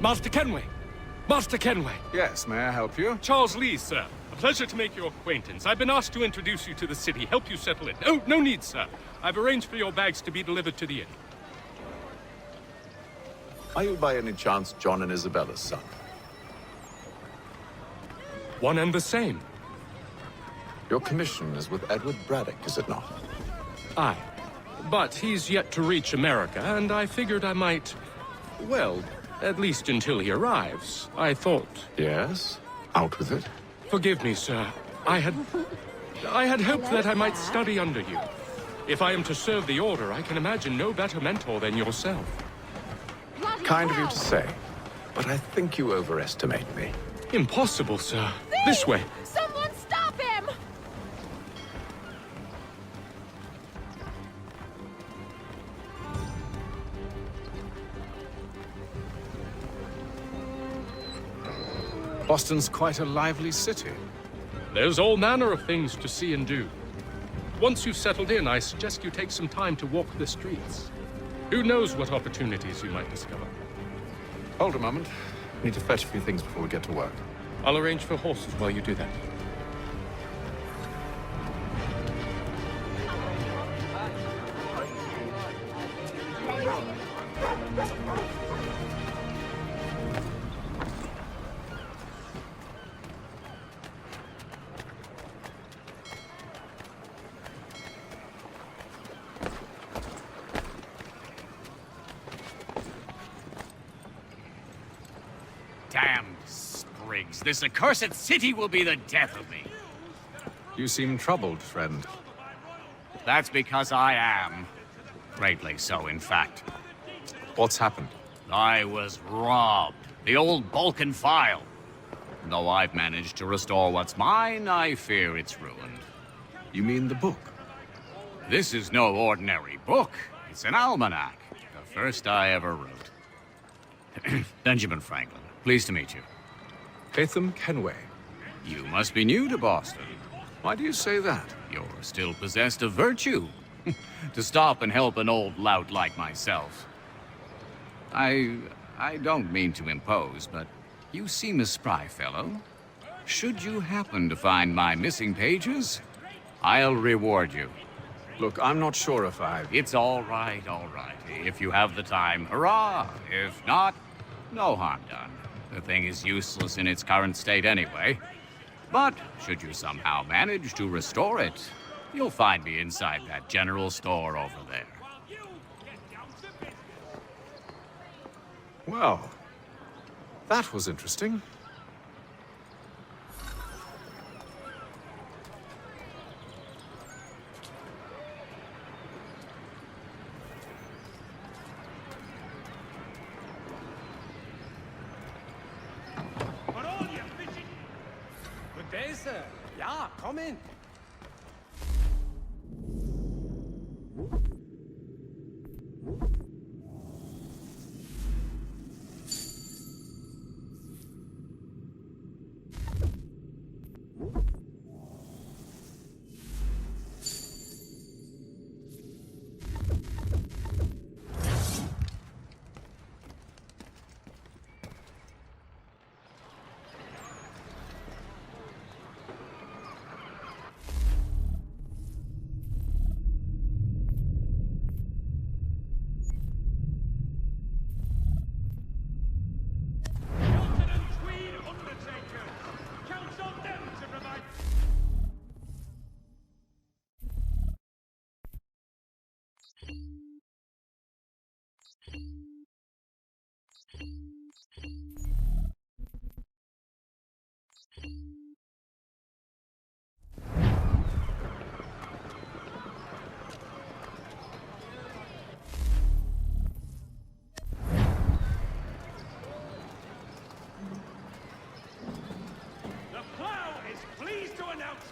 Master Kenway! Master Kenway! Yes, may I help you? Charles Lee, sir. A pleasure to make your acquaintance. I've been asked to introduce you to the city, help you settle in. Oh, no need, sir. I've arranged for your bags to be delivered to the inn. Are you by any chance John and Isabella's son? One and the same. Your commission is with Edward Braddock, is it not? Aye. But he's yet to reach America, and I figured I might... Well, at least until he arrives, I thought. Yes? Out with it. Forgive me, sir. I had hoped that I might study under you. If I am to serve the Order, I can imagine no better mentor than yourself. Kind of you to say, but I think you overestimate me. Impossible, sir. This way. Someone stop him! Boston's quite a lively city. There's all manner of things to see and do. Once you've settled in, I suggest you take some time to walk the streets. Who knows what opportunities you might discover. Hold a moment. Need to fetch a few things before we get to work. I'll arrange for horses while you do that. Damned sprigs. This accursed city will be the death of me. You seem troubled, friend. That's because I am. Greatly so, in fact. What's happened? I was robbed. The old Balkan file. Though I've managed to restore what's mine, I fear it's ruined. You mean the book? This is no ordinary book. It's an almanac. The first I ever wrote. Benjamin Franklin. Pleased to meet you. Haytham Kenway. You must be new to Boston. Why do you say that? You're still possessed of virtue. To stop and help an old lout like myself. I don't mean to impose, but you seem a spry fellow. Should you happen to find my missing pages, I'll reward you. Look, I'm not sure if I... It's all right, all right. If you have the time, hurrah! If not, no harm done. The thing is useless in its current state anyway. But should you somehow manage to restore it, you'll find me inside that general store over there. Well, that was interesting. Deze, ja, kom in.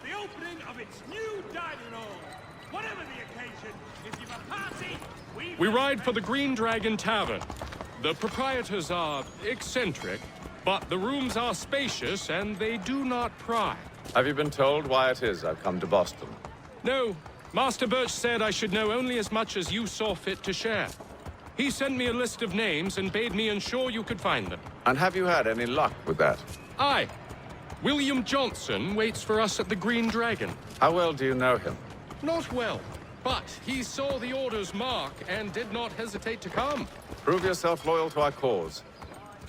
The opening of its new dining hall. Whatever the occasion, if you've a party, we ride for the Green Dragon Tavern. The proprietors are eccentric, but the rooms are spacious and they do not pry. Have you been told why it is I've come to Boston? No. Master Birch said I should know only as much as you saw fit to share. He sent me a list of names and bade me ensure you could find them. And have you had any luck with that? Aye. William Johnson waits for us at the Green Dragon. How well do you know him? Not well, but he saw the order's mark and did not hesitate to come. Prove yourself loyal to our cause.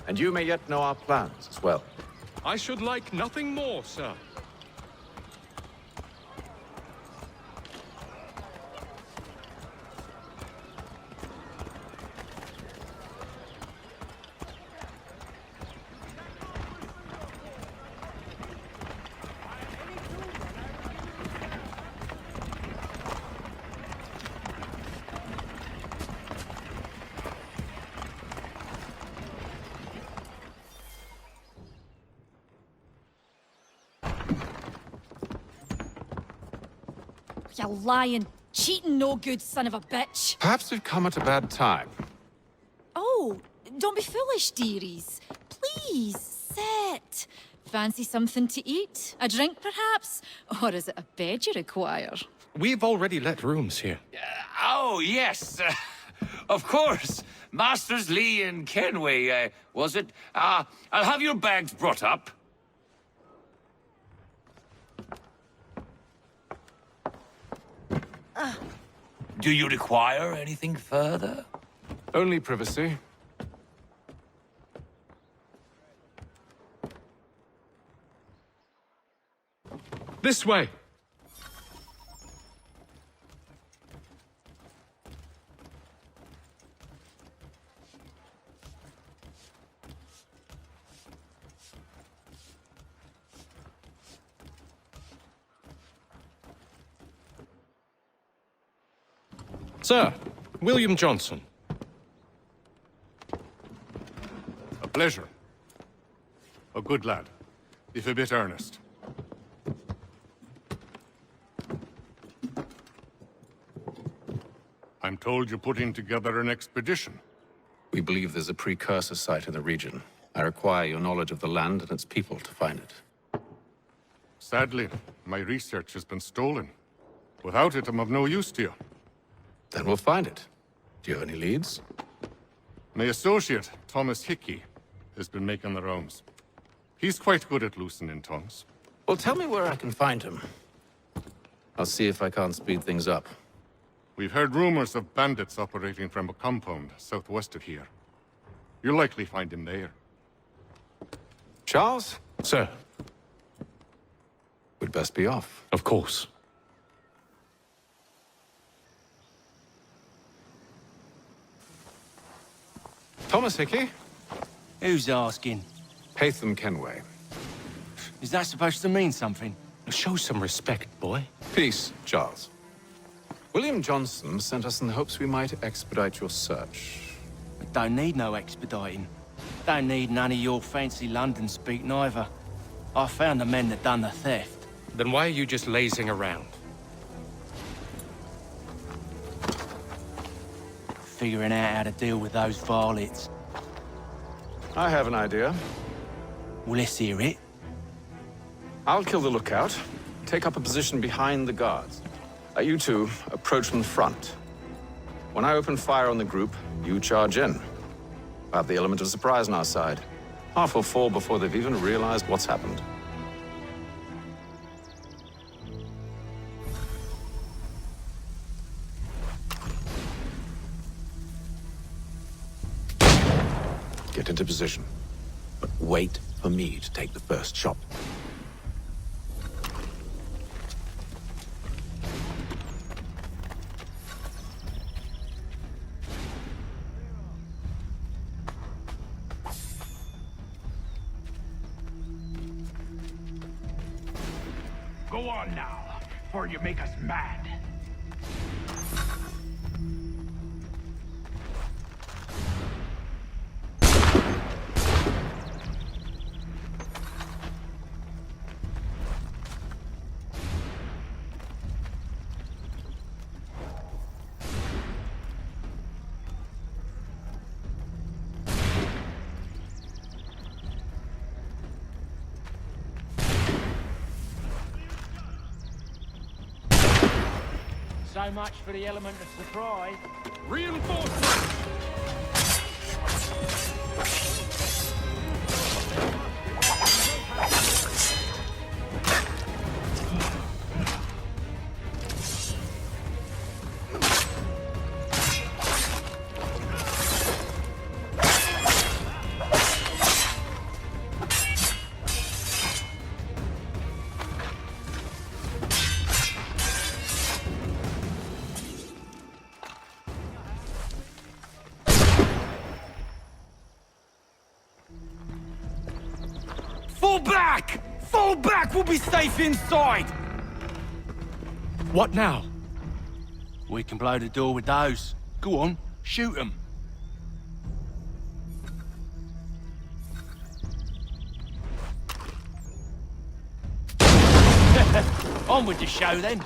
And you may yet know our plans as well. I should like nothing more, sir. You lying, cheating, no good son of a bitch. Perhaps we've come at a bad time. Oh, don't be foolish, dearies. Please, sit. Fancy something to eat? A drink, perhaps? Or is it a bed you require? We've already let rooms here. Oh, yes. Of course. Masters Lee and Kenway, was it? I'll have your bags brought up. Do you require anything further? Only privacy. This way. Sir, William Johnson. A pleasure. A good lad, if a bit earnest. I'm told you're putting together an expedition. We believe there's a precursor site in the region. I require your knowledge of the land and its people to find it. Sadly, my research has been stolen. Without it, I'm of no use to you. Then we'll find it. Do you have any leads? My associate, Thomas Hickey, has been making the rounds. He's quite good at loosening tongues. Well, tell me where I can find him. I'll see if I can't speed things up. We've heard rumors of bandits operating from a compound southwest of here. You'll likely find him there. Charles? Sir, We'd best be off. of course. Thomas Hickey? Who's asking? Haytham Kenway. Is that supposed to mean something? Show some respect, boy. Peace, Charles. William Johnson sent us in the hopes we might expedite your search. I don't need no expediting. Don't need none of your fancy London speak neither. I found the men that done the theft. Then why are you just lazing around? Figuring out how to deal with those varlets. I have an idea. Well, let's hear it. I'll kill the lookout, take up a position behind the guards. You two approach from the front. When I open fire on the group, you charge in. I have the element of surprise on our side. Half will fall before they've even realized what's happened. Get into position, but wait for me to take the first shot. Go on now, before you make us mad. So much for the element of surprise. Reinforcements! back! Fall back! We'll be safe inside! What now? We can blow the door with those. Go on, shoot them. On with the show, then.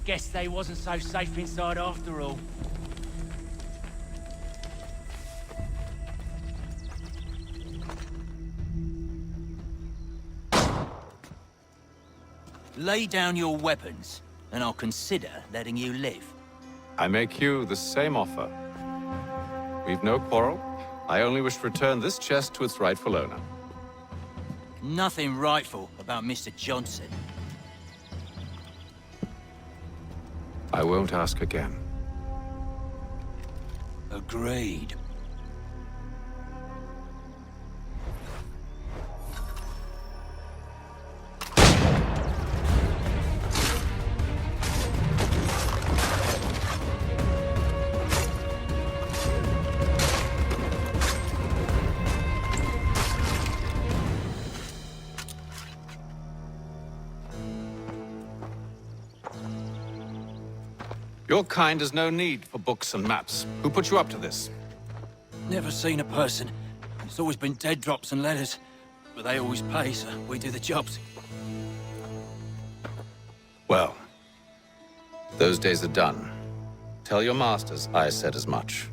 Guess they wasn't so safe inside after all. Lay down your weapons, and I'll consider letting you live. I make you the same offer. We've no quarrel. I only wish to return this chest to its rightful owner. Nothing rightful about Mr. Johnson. I won't ask again. Agreed. Your kind has no need for books and maps. Who put you up to this? Never seen a person. It's always been dead drops and letters. But they always pay, so we do the jobs. Well, those days are done. Tell your masters I said as much.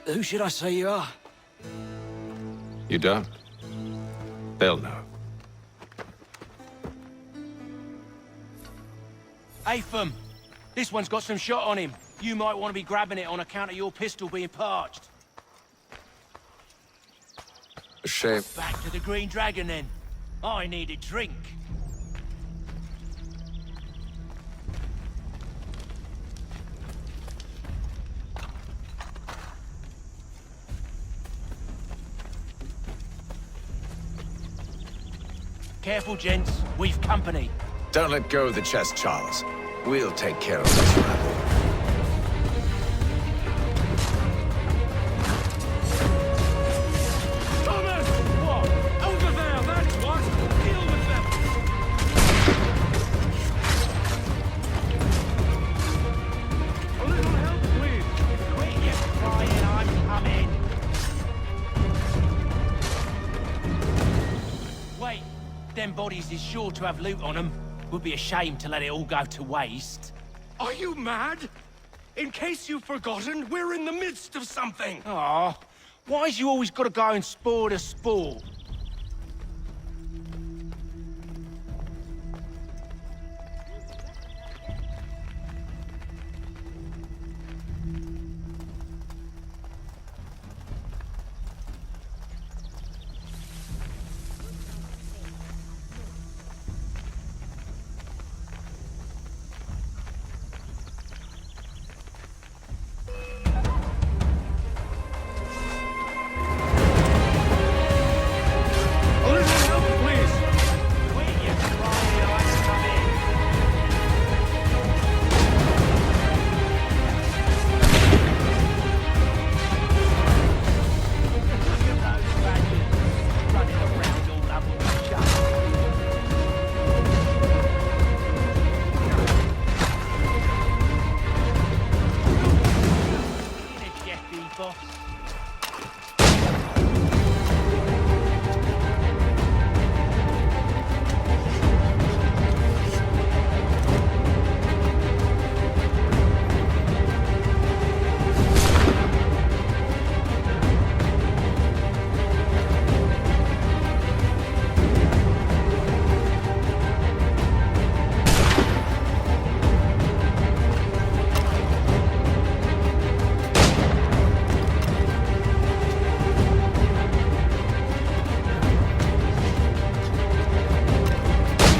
Who should I say you are? You don't? They'll know. Haytham, this one's got some shot on him. You might want to be grabbing it on account of your pistol being parched. A shame. Back to the Green Dragon, then. I need a drink. Careful, gents. We've company. Don't let go of the chest, Charles. We'll take care of this rabble. Thomas! What? Over there, that's what! Deal with them! A little help, please! Quit your crying, I'm coming. Wait, them bodies is sure to have loot on them. Would be a shame to let it all go to waste. Are you mad? In case you've forgotten, we're in the midst of something! Aw, why's you always gotta go and spoil the sport? A little help, please! Quit your crying, I'm coming. Look at those badgers running around all over the shop. In a Jeffy, boss.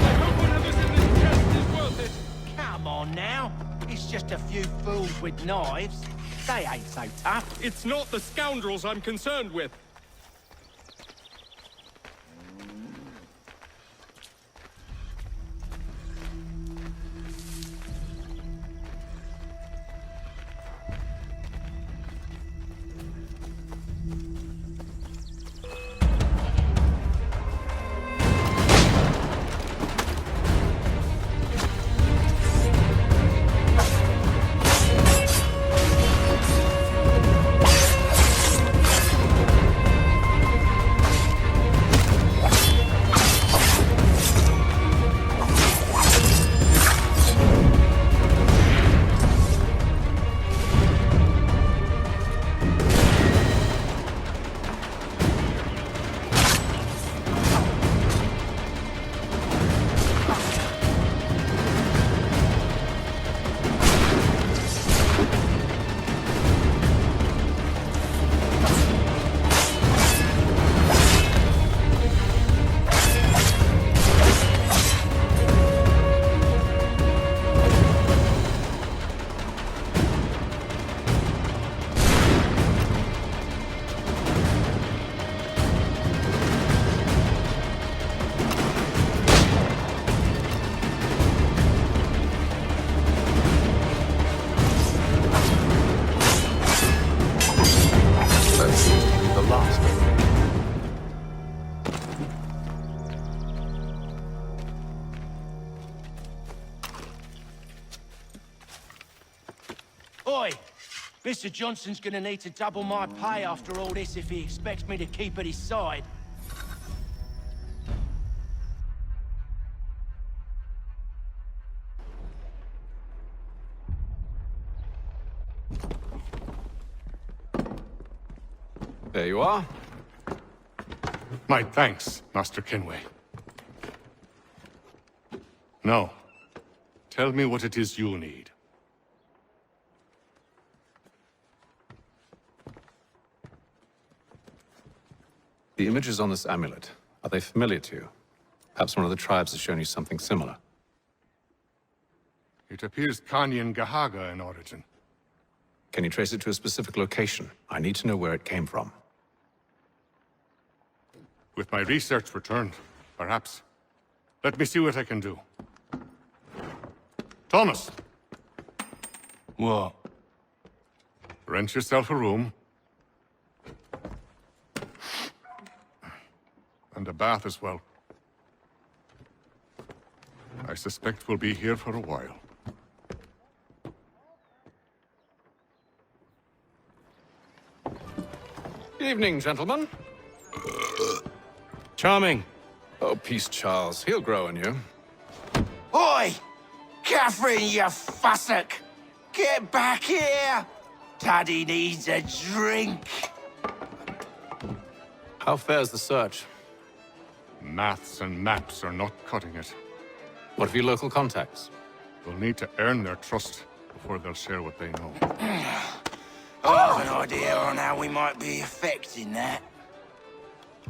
I hope whatever's in this chest is worth it! Come on now. It's just a few fools with knives. They ain't so tough. It's not the scoundrels I'm concerned with. Oi! Mr. Johnson's gonna need to double my pay after all this if he expects me to keep at his side. There you are. My thanks, Master Kenway. Now, tell me what it is you need. The images on this amulet, are they familiar to you? Perhaps one of the tribes has shown you something similar. It appears Kanyan Gahaga in origin. Can you trace it to a specific location? I need to know where it came from. With my research returned, perhaps. Let me see what I can do. Thomas! What? Rent yourself a room. And a bath as well. I suspect we'll be here for a while. Evening, gentlemen. Charming. Oh, peace, Charles. He'll grow on you. Oi! Catherine, you fussock! Get back here! Daddy needs a drink! How fares the search? Maths and maps are not cutting it. What of your local contacts? We'll need to earn their trust before they'll share what they know. I have an idea on how we might be affecting that.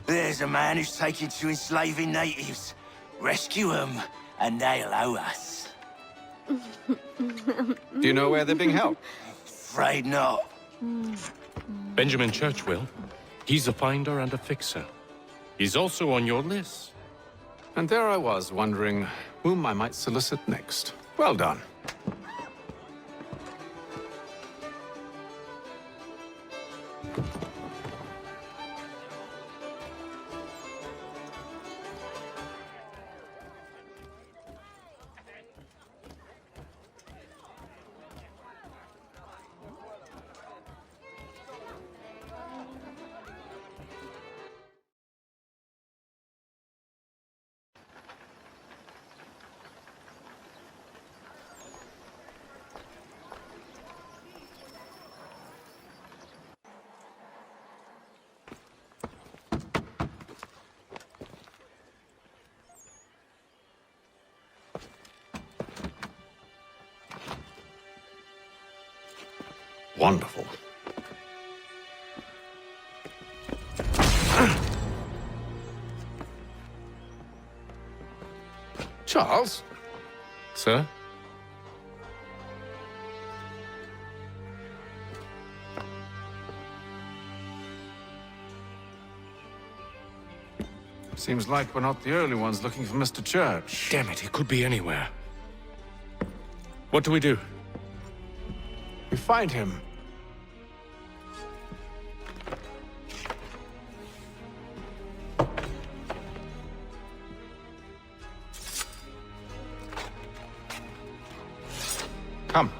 There's a man who's taken to enslaving natives. Rescue them, and they'll owe us. Do you know where they're being held? Afraid not. Benjamin Churchwill. He's a finder and a fixer. He's also on your list. And there I was, wondering whom I might solicit next. Well done. Wonderful. Charles? Sir? Seems like we're not the only ones looking for Mr. Church. Damn it, he could be anywhere. What do we do? We find him. Come.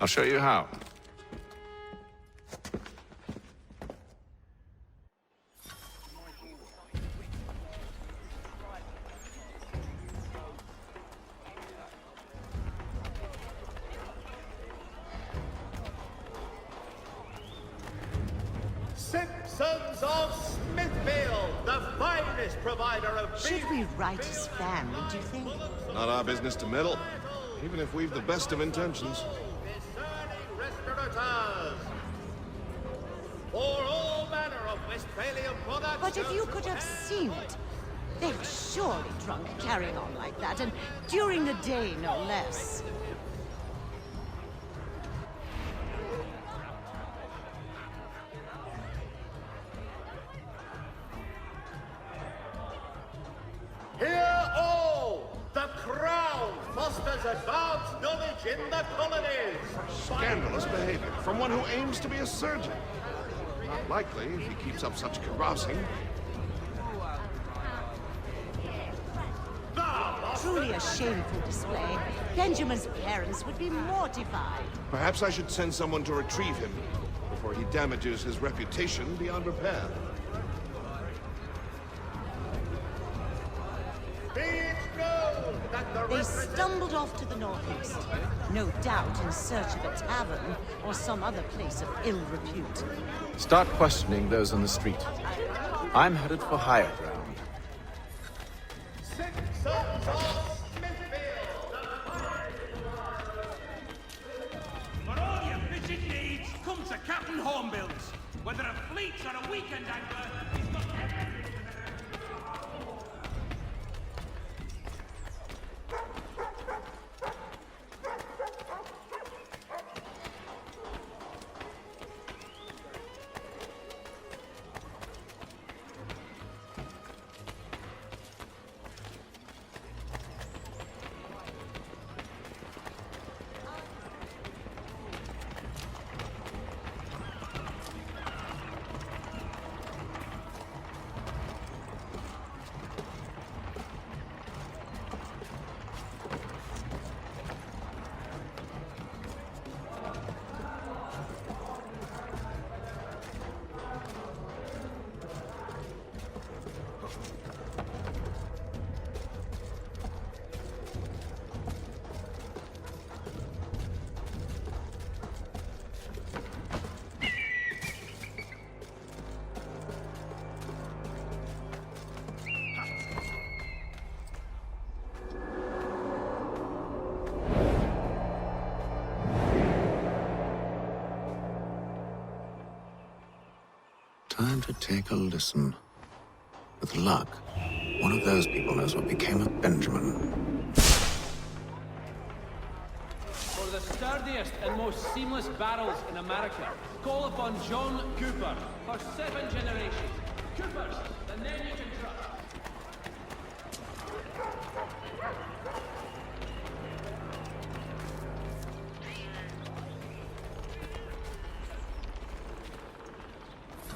I'll show you how. Simpsons of Smithfield, the finest provider of beef. Should we write his family, do you think? Not our business to meddle, even if we've the best of intentions. Discerning restaurateurs. For all manner of Westphalian products. But if you could have seen it, they were surely drunk carrying on like that, and during the day, no less. Hear all! The Crown fosters advanced knowledge in the colonies! Scandalous behavior from one who aims to be a surgeon. Not likely if he keeps up such carousing. Truly a shameful display. Benjamin's parents would be mortified. Perhaps I should send someone to retrieve him before he damages his reputation beyond repair. They stumbled off to the northeast, no doubt in search of a tavern or some other place of ill repute. Start questioning those on the street. I'm headed for higher ground. For all your fishing needs, come to Captain Hornbill's. Whether a fleet or a weekend angler, he's got everything. Time to take a listen. With luck, one of those people knows what became of Benjamin. For the sturdiest and most seamless barrels in America, call upon John Cooper for 7 generations. Coopers, the name you can trust.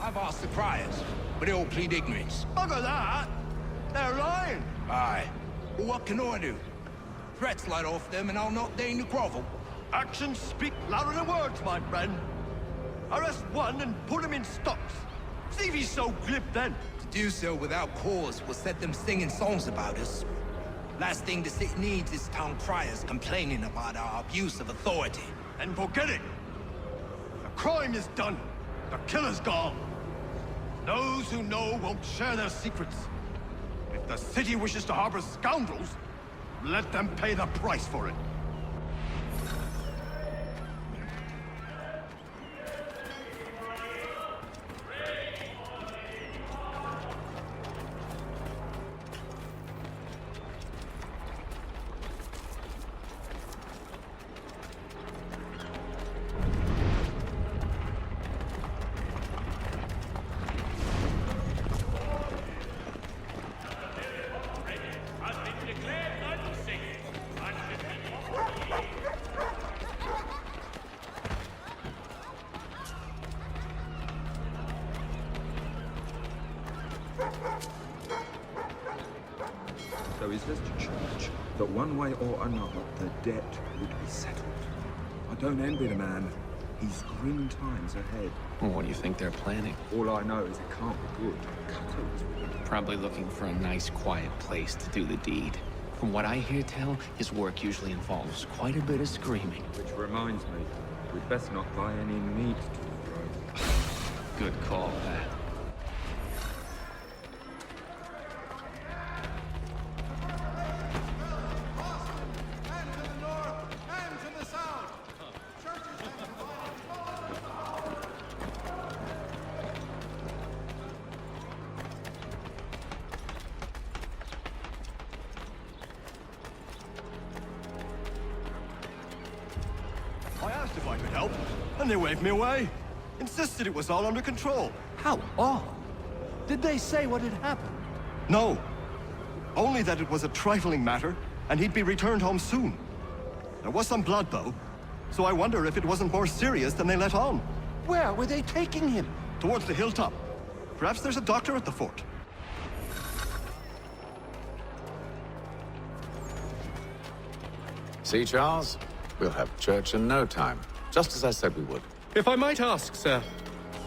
I've asked the criers, but they all plead ignorance. Bugger that! They're lying! Aye. Well, what can I do? Threats light off them and I'll not deign to grovel. Actions speak louder than words, my friend. Arrest one and put him in stocks. See if he's so glib then. To do so without cause will set them singing songs about us. Last thing the city needs is town criers complaining about our abuse of authority. And forget it. The crime is done. The killer's gone. Those who know won't share their secrets. If the city wishes to harbor scoundrels, let them pay the price for it. So he says to Church that one way or another the debt would be settled. I don't envy the man. He's grim times ahead. Well, what do you think they're planning? All I know is it can't be good. Cutthroats with him. Probably looking for a nice, quiet place to do the deed. From what I hear tell, his work usually involves quite a bit of screaming. Which reminds me, we'd best not buy any meat to throw. Good call, that. I asked if I could help, and they waved me away. Insisted it was all under control. How odd. Did they say what had happened? No. Only that it was a trifling matter, and he'd be returned home soon. There was some blood, though, so I wonder if it wasn't more serious than they let on. Where were they taking him? Towards the hilltop. Perhaps there's a doctor at the fort. See, Charles? We'll have church in no time, just as I said we would. If I might ask, sir,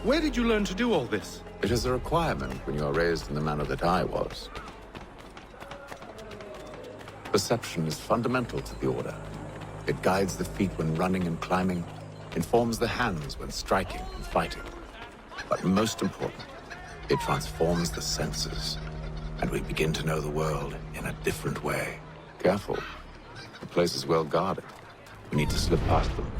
where did you learn to do all this? It is a requirement when you are raised in the manner that I was. Perception is fundamental to the Order. It guides the feet when running and climbing, informs the hands when striking and fighting. But most important, it transforms the senses, and we begin to know the world in a different way. Careful. The place is well guarded. We need to slip past them.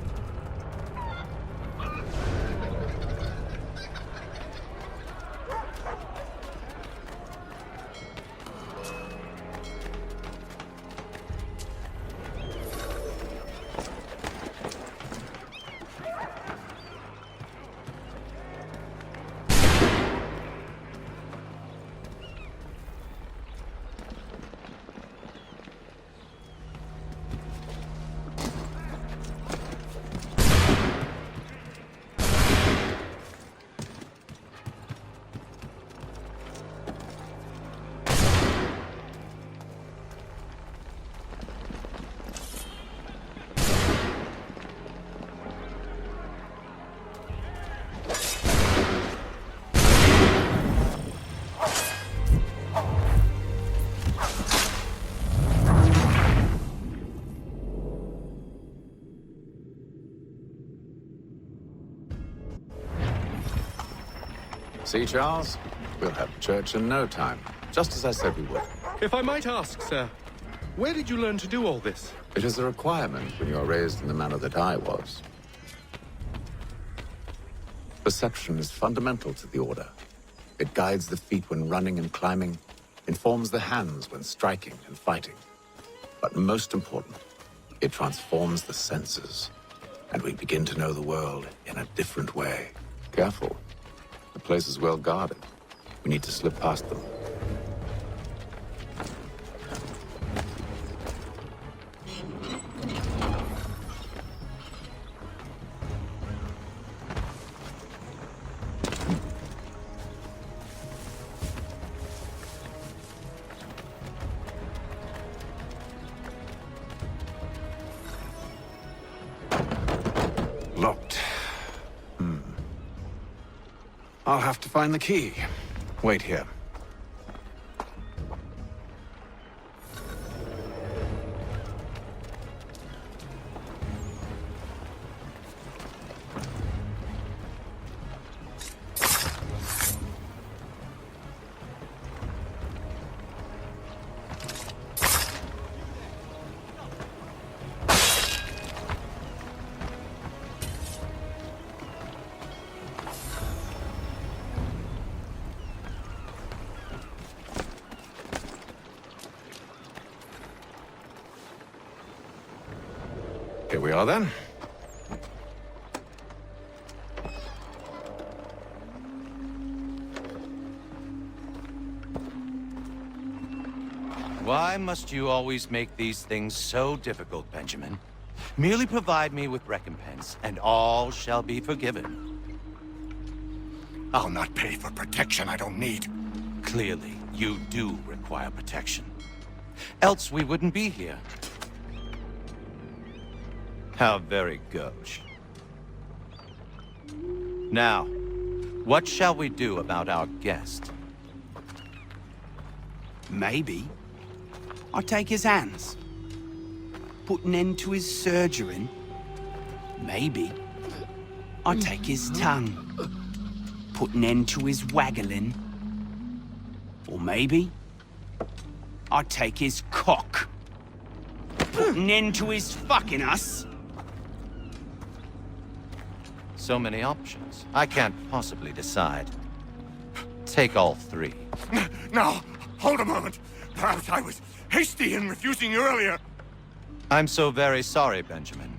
See, Charles? We'll have church in no time, just as I said we would. If I might ask, sir, where did you learn to do all this? It is a requirement when you are raised in the manner that I was. Perception is fundamental to the Order. It guides the feet when running and climbing, informs the hands when striking and fighting. But most important, it transforms the senses, and we begin to know the world in a different way. Careful. The place is well guarded. We need to slip past them. Locked. I'll have to find the key. Wait here. Here we are, then. Why must you always make these things so difficult, Benjamin? Merely provide me with recompense, and all shall be forgiven. I'll not pay for protection I don't need. Clearly, you do require protection. Else we wouldn't be here. How very gauche. Now, what shall we do about our guest? Maybe I take his hands, put an end to his surgering. Maybe I take his tongue, put an end to his waggling. Or maybe I take his cock, put an end to his fucking us. So many options. I can't possibly decide. Take all three. Now, hold a moment. Perhaps I was hasty in refusing you earlier. I'm so very sorry, Benjamin.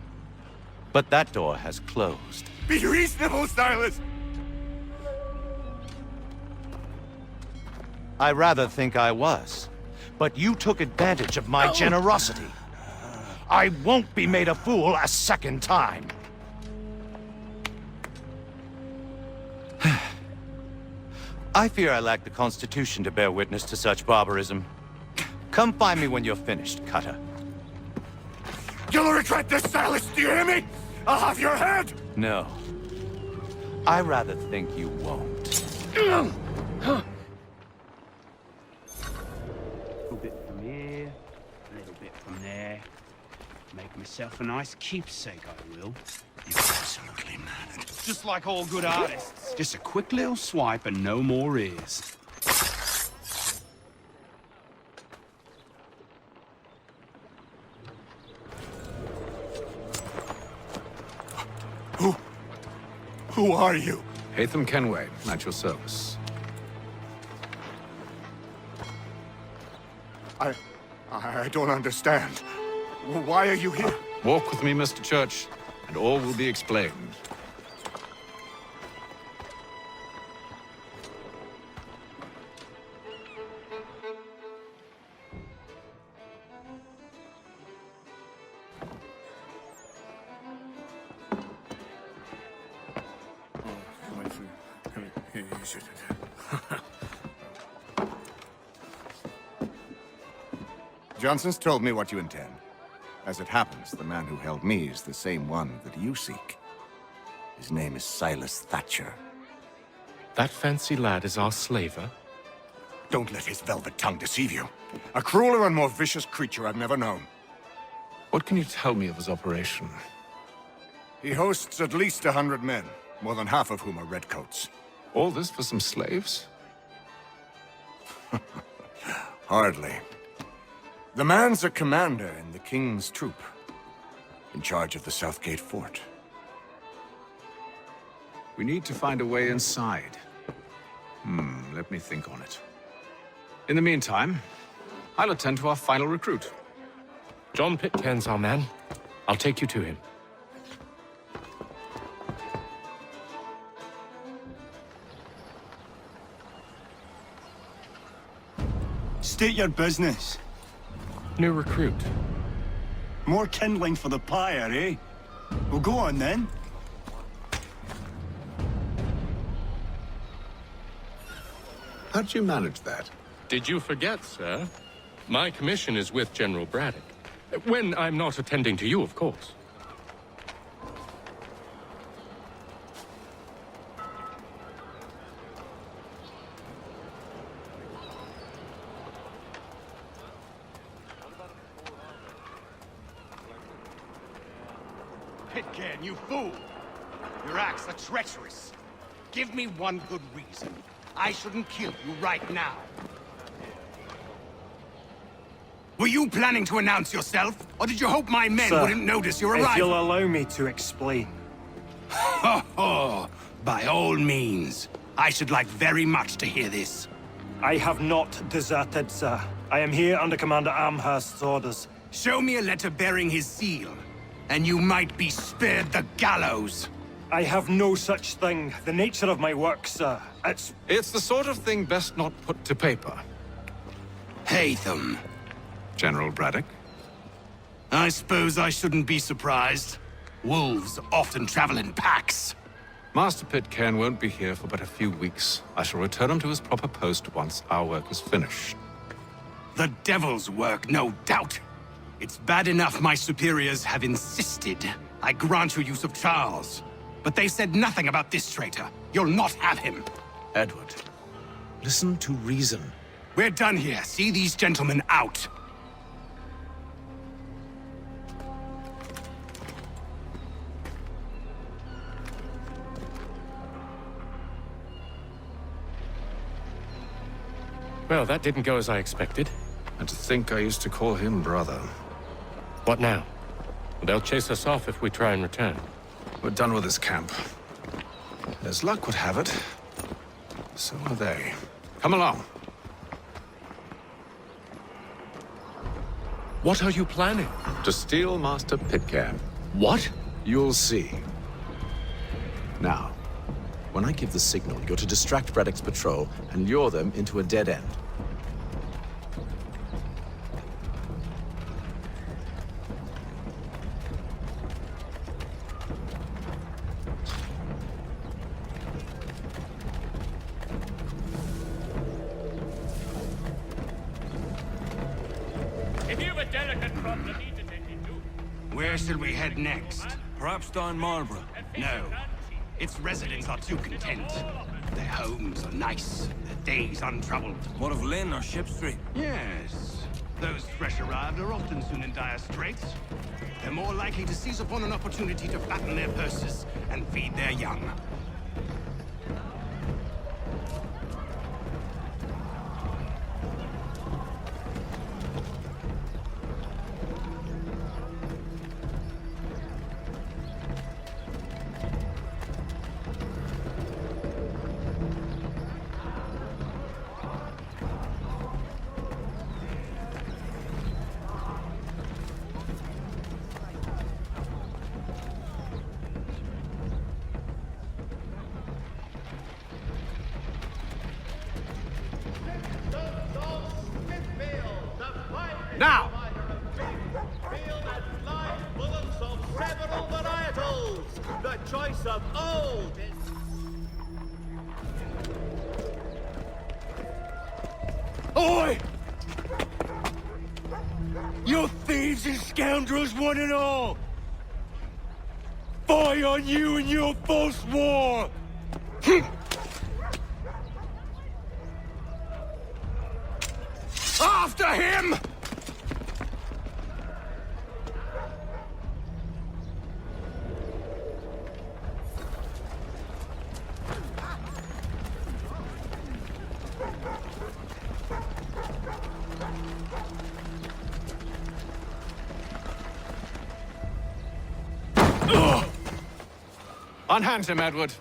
But that door has closed. Be reasonable, Silas! I rather think I was. But you took advantage of my generosity. I won't be made a fool a second time. I fear I lack the constitution to bear witness to such barbarism. Come find me when you're finished, Cutter. You'll regret this, Silas, do you hear me? I'll have your head! No. I rather think you won't. A little bit from here, a little bit from there. Make myself a nice keepsake, I will. You're absolutely mad. Just like all good artists. Just a quick little swipe and no more is. Who are you? Haytham Kenway, at your service. I don't understand. Why are you here? Walk with me, Mr. Church, and all will be explained. Johnson's told me what you intend. As it happens, the man who held me is the same one that you seek. His name is Silas Thatcher. That fancy lad is our slaver? Don't let his velvet tongue deceive you. A crueler and more vicious creature I've never known. What can you tell me of his operation? He hosts at least 100 men, more than half of whom are redcoats. All this for some slaves? Hardly. The man's a commander in the King's troop, in charge of the Southgate Fort. We need to find a way inside. Let me think on it. In the meantime, I'll attend to our final recruit. John Pitcairn's our man. I'll take you to him. State your business. New recruit. More kindling for the pyre, eh? Well, go on then. How'd you manage that? Did you forget, sir? My commission is with General Braddock. When I'm not attending to you, of course. Pitcairn, you fool! Your acts are treacherous. Give me one good reason. I shouldn't kill you right now. Were you planning to announce yourself? Or did you hope my men wouldn't notice your arrival? If you'll allow me to explain. Ho ho! By all means. I should like very much to hear this. I have not deserted, sir. I am here under Commander Amherst's orders. Show me a letter bearing his seal, and you might be spared the gallows. I have no such thing. The nature of my work, sir, It's the sort of thing best not put to paper. Haytham. General Braddock? I suppose I shouldn't be surprised. Wolves often travel in packs. Master Pitcairn won't be here for but a few weeks. I shall return him to his proper post once our work is finished. The devil's work, no doubt. It's bad enough my superiors have insisted I grant you use of Charles. But they said nothing about this traitor. You'll not have him. Edward, listen to reason. We're done here. See these gentlemen out. Well, that didn't go as I expected. And to think I used to call him brother. What now? They'll chase us off if we try and return. We're done with this camp. As luck would have it, so are they. Come along. What are you planning? To steal Master Pitcairn. What? You'll see. Now, when I give the signal, you're to distract Braddock's patrol and lure them into a dead end. Where shall we head next? Perhaps down Marlborough. No. Its residents are too content. Their homes are nice, their days untroubled. What of Lynn or Ship Street? Yes. Those fresh arrived are often soon in dire straits. They're more likely to seize upon an opportunity to fatten their purses and feed their young. Now! Bullets of several varietals. The choice of old is... Oi! You thieves and scoundrels, one and all! Fie on you and your false war! After him! Unhand him, Edward.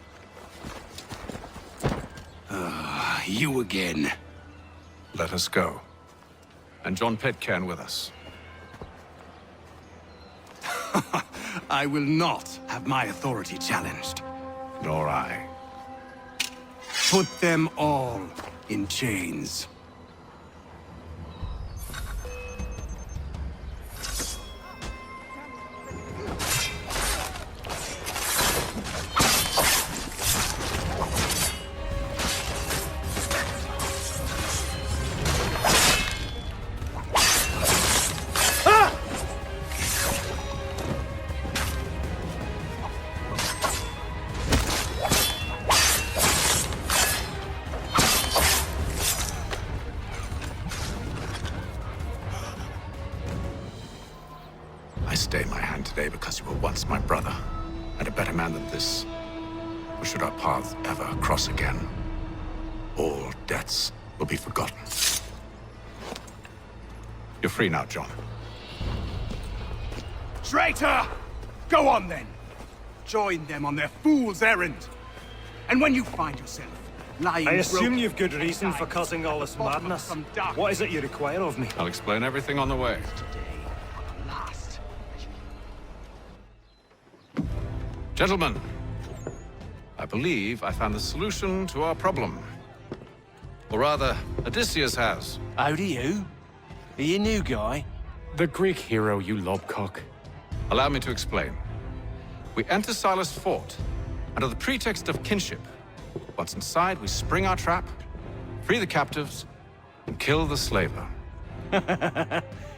You again. Let us go. And John Pitcairn with us. I will not have my authority challenged. Nor I. Put them all in chains. Because you were once my brother, and a better man than this. Or should our paths ever cross again, all debts will be forgotten. You're free now, John. Traitor! Go on then! Join them on their fool's errand! And when you find yourself lying... I assume you've good reason for causing all this madness. What is it you require of me? I'll explain everything on the way. Gentlemen, I believe I found the solution to our problem. Or rather, Odysseus has. How do you? Are you a new guy? The Greek hero, you lobcock. Allow me to explain. We enter Silas' fort, under the pretext of kinship. Once inside, we spring our trap, free the captives, and kill the slaver.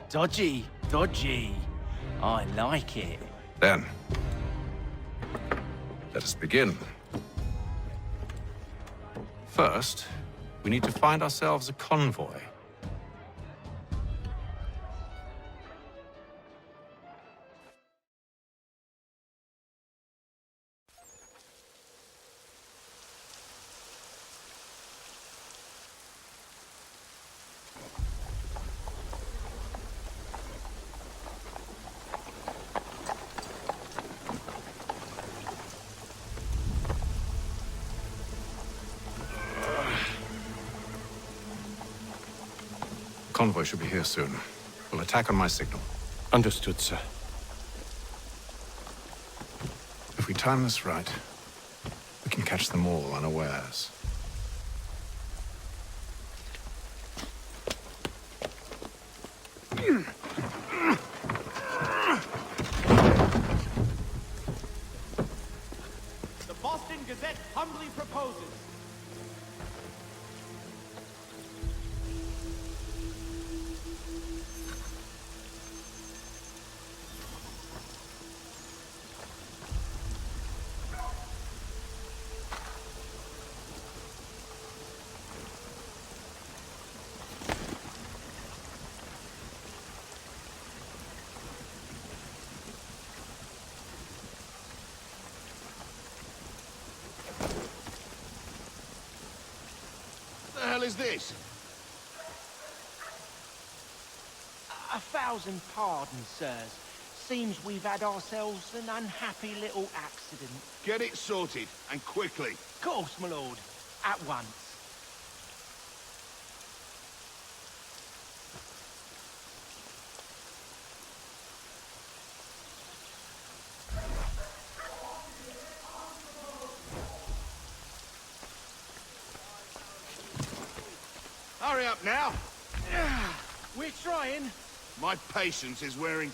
Dodgy, dodgy. I like it. Then, let us begin. First, we need to find ourselves a convoy. Convoy should be here soon. We'll attack on my signal. Understood, sir. If we time this right, we can catch them all unawares. The Boston Gazette humbly proposes. this? 1,000 pardons, sirs. Seems we've had ourselves an unhappy little accident. Get it sorted, and quickly. Of course, my lord. At once. Hurry up now. We're trying. My patience is wearing...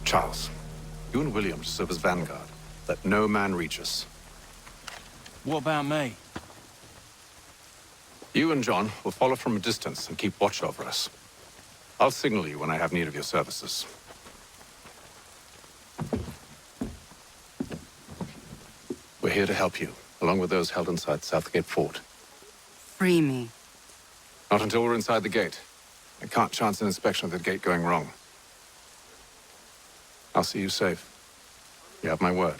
Charles, you and William serve as vanguard. Let no man reach us. What about me? You and John will follow from a distance and keep watch over us. I'll signal you when I have need of your services. We're here to help you, along with those held inside Southgate Fort. Free me. Not until we're inside the gate. I can't chance an inspection of the gate going wrong. I'll see you safe. You have my word.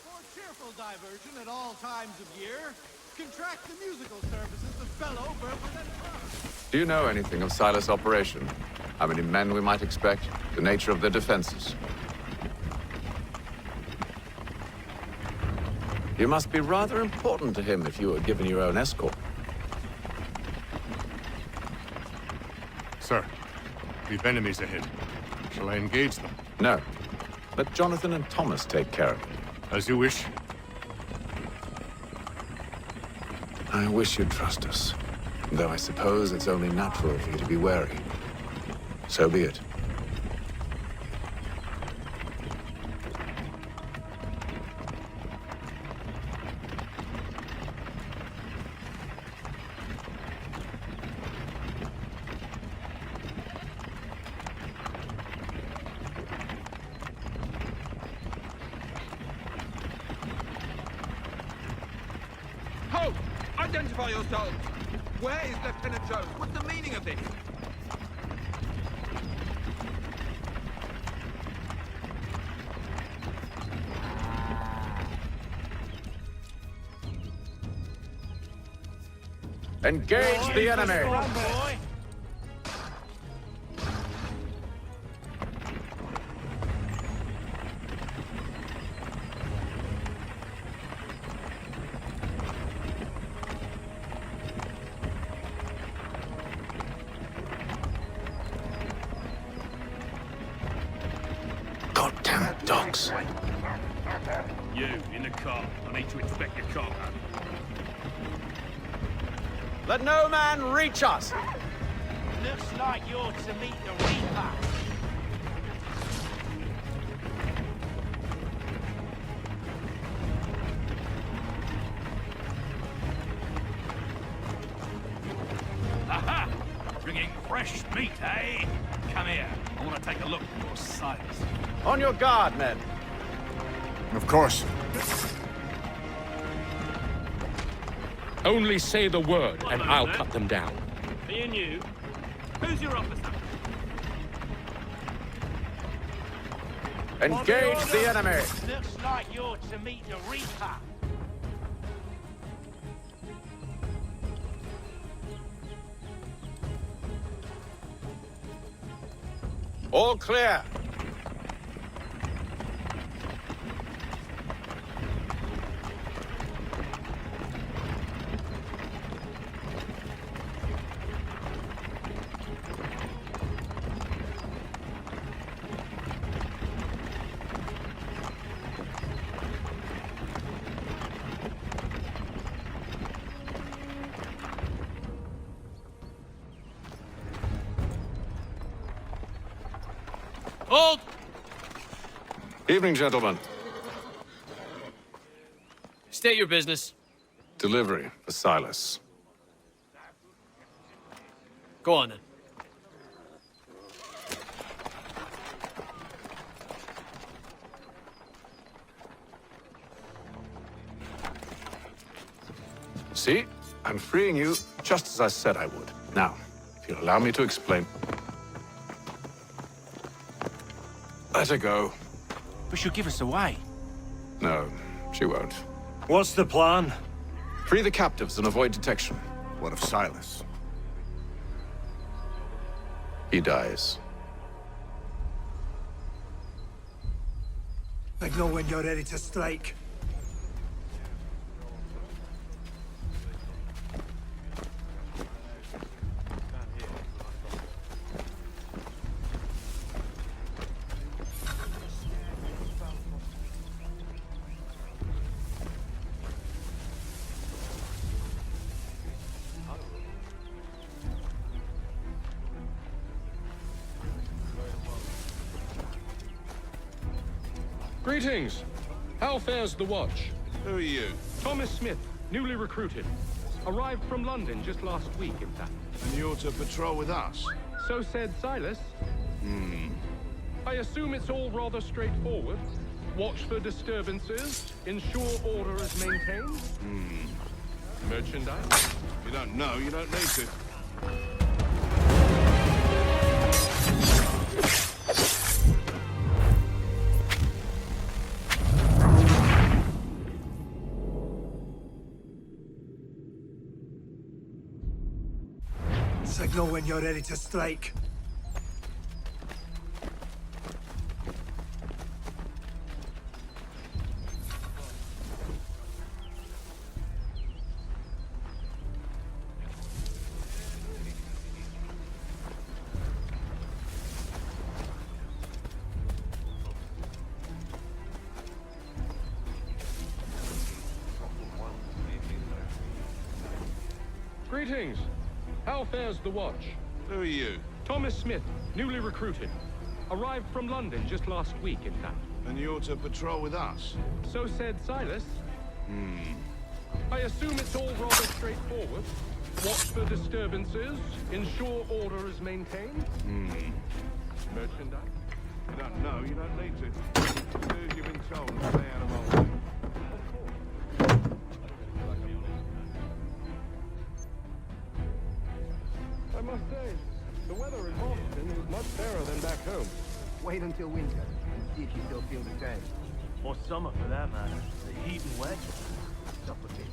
For cheerful diversion at all times of year, contract the musical services of fellow Burford and Clark. Do you know anything of Silas' operation? How many men we might expect? The nature of their defenses? You must be rather important to him if you were given your own escort. Sir, we've enemies ahead. Shall I engage them? No. Let Jonathan and Thomas take care of it. As you wish. I wish you'd trust us. Though I suppose it's only natural for you to be wary. So be it. Ho! Identify yourselves! Where is Lieutenant Jones? What's the meaning of this? Engage the enemy! Goddamn dogs. You, in the car. I need to inspect your cargo. Let no man reach us! Looks like you're to meet the Reaper. Aha! Bringing fresh meat, eh? Come here. I want to take a look at your size. On your guard, men. Of course. Only say the word, and I'll cut them down. Me and you. Who's your officer? Engage the enemy! Looks like you're to meet the Reaper. All clear. Hold! Evening, gentlemen. State your business. Delivery for Silas. Go on then. See? I'm freeing you just as I said I would. Now, if you'll allow me to explain. Let her go. But she'll give us away. No, she won't. What's the plan? Free the captives and avoid detection. What of Silas? He dies. Signal when you're ready to strike. Greetings. How fares the watch? Who are you? Thomas Smith, newly recruited. Arrived from London just last week, in fact. And you're to patrol with us? So said Silas. I assume it's all rather straightforward. Watch for disturbances, ensure order is maintained. Merchandise? You don't know, you don't need to. Signal when you're ready to strike. Greetings. How fares the watch? Who are you? Thomas Smith, newly recruited. Arrived from London just last week, in fact. And you're to patrol with us? So said Silas. I assume it's all rather straightforward. Watch for disturbances, ensure order is maintained. Merchandise? You don't know, you don't need to. As soon as you've been told, stay out of our way. I must say, the weather in Boston is much fairer than back home. Wait until winter and see if you still feel the same. Or summer, for that matter. The heat and wet. Suffocate.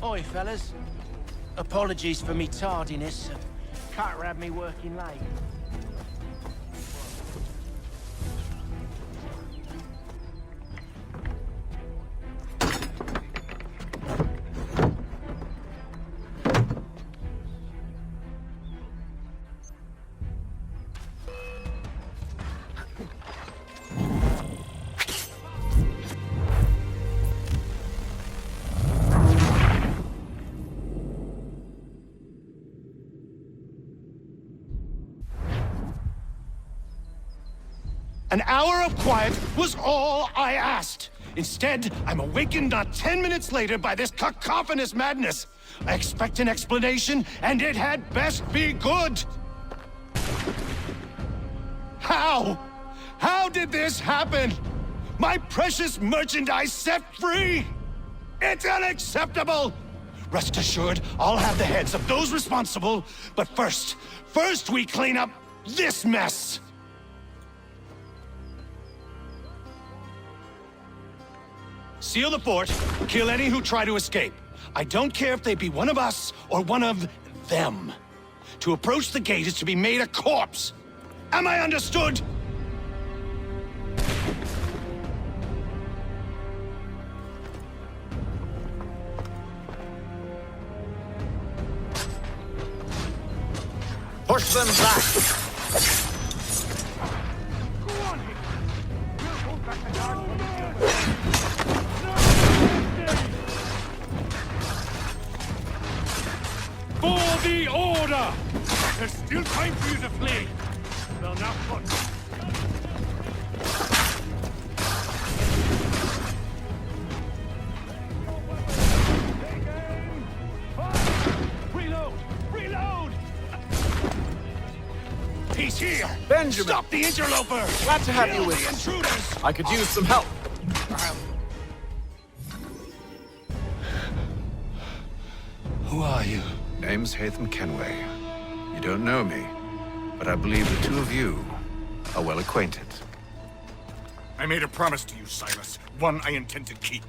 Oi, fellas. Apologies for me tardiness. Carter had me working late. An hour of quiet was all I asked. Instead, I'm awakened not 10 minutes later by this cacophonous madness. I expect an explanation, and it had best be good. How? How did this happen? My precious merchandise set free? It's unacceptable! Rest assured, I'll have the heads of those responsible, but first we clean up this mess! Seal the fort, kill any who try to escape. I don't care if they be one of us or one of them. To approach the gate is to be made a corpse. Am I understood? Push them back! For the order! There's still time for you to flee. Well, now what? Reload! Reload! He's here! Benjamin! Stop the interloper! Glad to have Kill you with the us. intruders! I could use some help. Who are you? Name's Haytham Kenway. You don't know me, but I believe the two of you are well acquainted. I made a promise to you, Silas. One I intend to keep.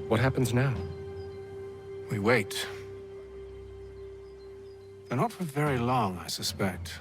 What happens now? We wait. But not for very long, I suspect.